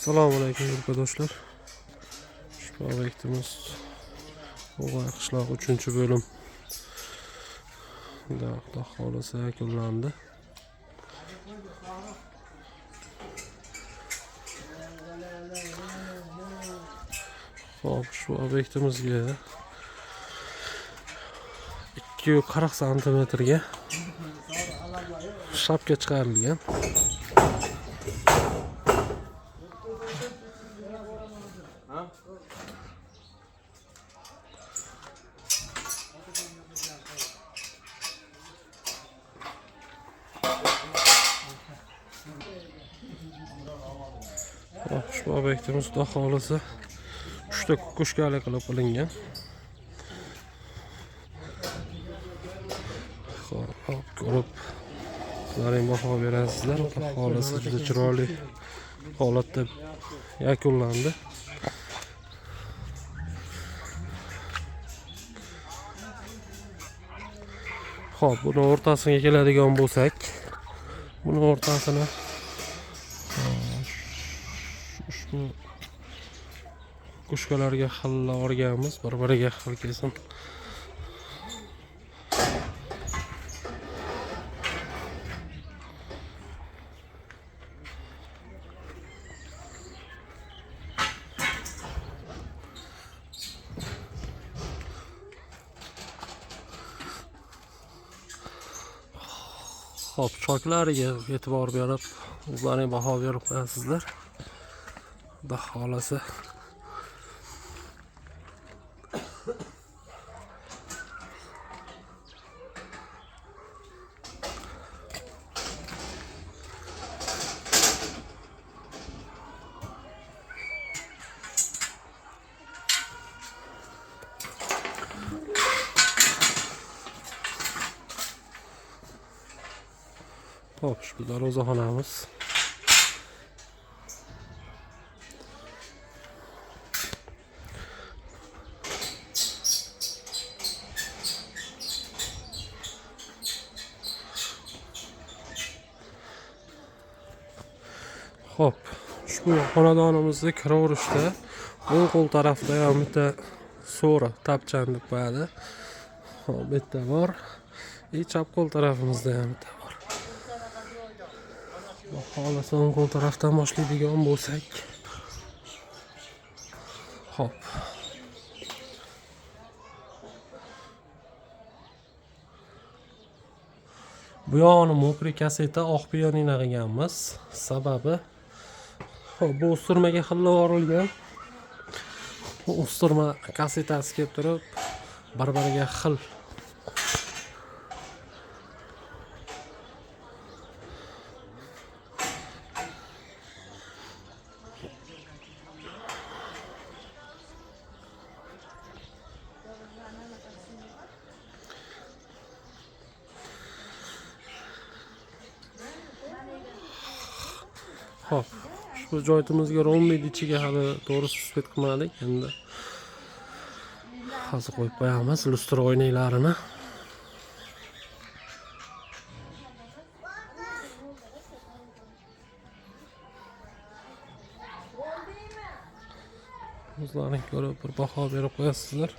Assalomu alaykum arkadaşlar. Şu obyektimiz O'g'ay qishlog'i 3-bölüm. Xudo xolasa yakunlandi. Hop, şu obyektimizga 240 santimetrga shapka chiqarilgan. Şu obyektimiz Xudo xolasa 3 ta kukushkali qilib qilingan. Hop, ko'rib sizlarning baho berasizlar. Xudo xolasa juda chiroyli holatda yakunlandi. Hop, buni o'rtasiga keladigan bo'lsak, buni o'rtasini ushbu kushkalarga xillab olganmiz, bir-biriga xil kelsin. Hop, choklariga e'tibor berib, o'zlaring baho berib qo'yasizlar. Xudo xolasa. Hop, şu darvozaxonamiz. Hop, ushbu xonadonimizda kiraverishda o'ng qo'l tarafda ham bitta so'ri tapchan deb qo'yadi. Hop, bitta bor. Chap qo'l tarafimizda ham bitta bor. Xolasa o'ng qo'l tarafdan boshlaydigan bo'lsak. Hop. Bu yog'ini mokri kaseta oq pianino qilganmiz. Sababi hop, bu ustirmaga xillab yuborilgan. Bu ustirma kasetasi kelib turib, bir-biriga xil. Hop, ushbu joyimizga romlid ichiga hali to'g'risi svet qilmadik. Endi hozir qo'yib qo'yamiz lustra oynaklarini. O'zlaring ko'rib bir baho berib qo'yasizlar.